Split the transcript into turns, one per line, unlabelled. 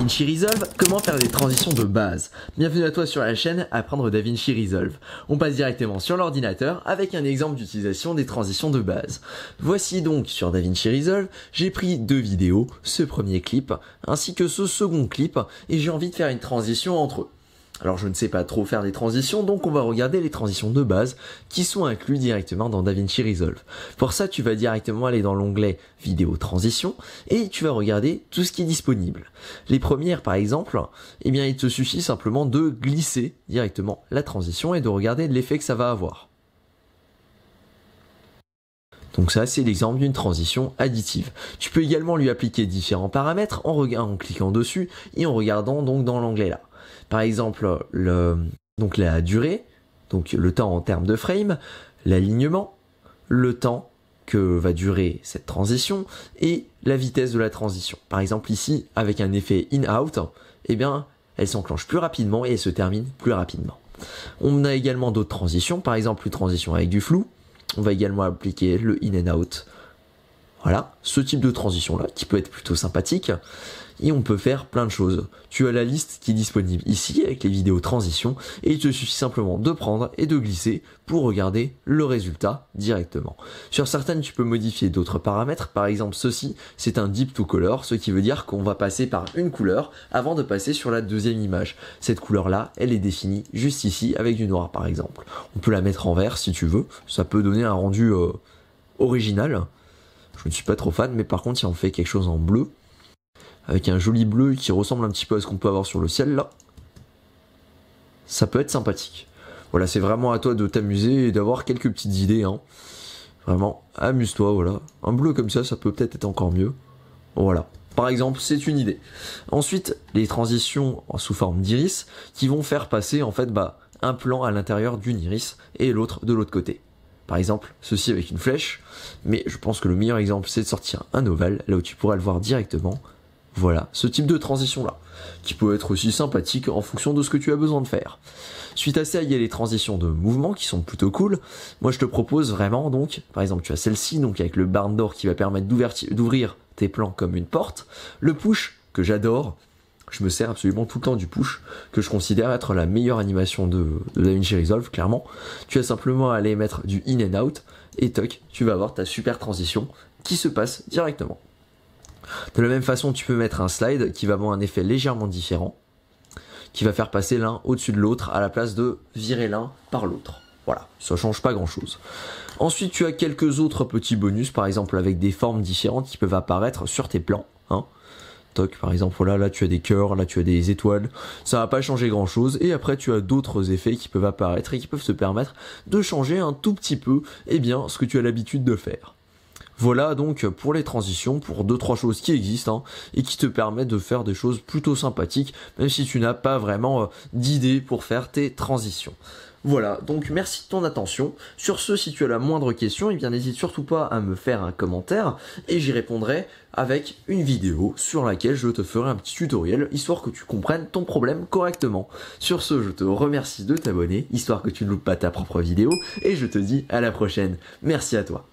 DaVinci Resolve, comment faire des transitions de base. Bienvenue à toi sur la chaîne Apprendre DaVinci Resolve. On passe directement sur l'ordinateur avec un exemple d'utilisation des transitions de base. Voici donc sur DaVinci Resolve, j'ai pris deux vidéos, ce premier clip ainsi que ce second clip et j'ai envie de faire une transition entre eux. Alors je ne sais pas trop faire des transitions, donc on va regarder les transitions de base qui sont inclus directement dans DaVinci Resolve. Pour ça, tu vas directement aller dans l'onglet vidéo transition et tu vas regarder tout ce qui est disponible. Les premières par exemple, eh bien il te suffit simplement de glisser directement la transition et de regarder l'effet que ça va avoir. Donc ça, c'est l'exemple d'une transition additive. Tu peux également lui appliquer différents paramètres en cliquant dessus et en regardant donc dans l'onglet là. Par exemple, la durée, donc le temps en termes de frame, l'alignement, le temps que va durer cette transition et la vitesse de la transition. Par exemple ici, avec un effet in-out, eh bien, elle s'enclenche plus rapidement et elle se termine plus rapidement. On a également d'autres transitions, par exemple une transition avec du flou. On va également appliquer le in and out. Voilà, ce type de transition-là, qui peut être plutôt sympathique. Et on peut faire plein de choses. Tu as la liste qui est disponible ici avec les vidéos transition et il te suffit simplement de prendre et de glisser pour regarder le résultat directement. Sur certaines, tu peux modifier d'autres paramètres. Par exemple, ceci, c'est un deep to color, ce qui veut dire qu'on va passer par une couleur avant de passer sur la deuxième image. Cette couleur-là, elle est définie juste ici avec du noir par exemple. On peut la mettre en vert si tu veux. Ça peut donner un rendu original. Je ne suis pas trop fan, mais par contre, si on fait quelque chose en bleu, avec un joli bleu qui ressemble un petit peu à ce qu'on peut avoir sur le ciel là, ça peut être sympathique. Voilà, c'est vraiment à toi de t'amuser et d'avoir quelques petites idées, hein. Vraiment, amuse-toi, voilà. Un bleu comme ça peut peut-être être encore mieux. Voilà. Par exemple, c'est une idée. Ensuite, les transitions sous forme d'iris qui vont faire passer en fait un plan à l'intérieur d'une iris et l'autre de l'autre côté. Par exemple, ceci avec une flèche, mais je pense que le meilleur exemple c'est de sortir un ovale, là où tu pourras le voir directement. Voilà, ce type de transition-là, qui peut être aussi sympathique en fonction de ce que tu as besoin de faire. Suite à ça, il y a les transitions de mouvement qui sont plutôt cool. Moi, je te propose vraiment, donc, par exemple, tu as celle-ci, donc avec le barn door qui va permettre d'ouvrir tes plans comme une porte. Le push, que j'adore, je me sers absolument tout le temps du push, que je considère être la meilleure animation de DaVinci Resolve, clairement. Tu as simplement à aller mettre du in and out, et toc, tu vas avoir ta super transition qui se passe directement. De la même façon, tu peux mettre un slide qui va avoir un effet légèrement différent, qui va faire passer l'un au-dessus de l'autre à la place de virer l'un par l'autre. Voilà, ça change pas grand-chose. Ensuite, tu as quelques autres petits bonus, par exemple avec des formes différentes qui peuvent apparaître sur tes plans. Hein. Toc, par exemple, voilà, là tu as des cœurs, là tu as des étoiles. Ça va pas changer grand-chose. Et après, tu as d'autres effets qui peuvent apparaître et qui peuvent te permettre de changer un tout petit peu, ce que tu as l'habitude de faire. Voilà donc pour les transitions, pour 2-3 choses qui existent et qui te permettent de faire des choses plutôt sympathiques, même si tu n'as pas vraiment d'idée pour faire tes transitions. Voilà, donc merci de ton attention. Sur ce, si tu as la moindre question, eh bien n'hésite surtout pas à me faire un commentaire et j'y répondrai avec une vidéo sur laquelle je te ferai un petit tutoriel, histoire que tu comprennes ton problème correctement. Sur ce, je te remercie de t'abonner, histoire que tu ne loupes pas ta propre vidéo, et je te dis à la prochaine. Merci à toi.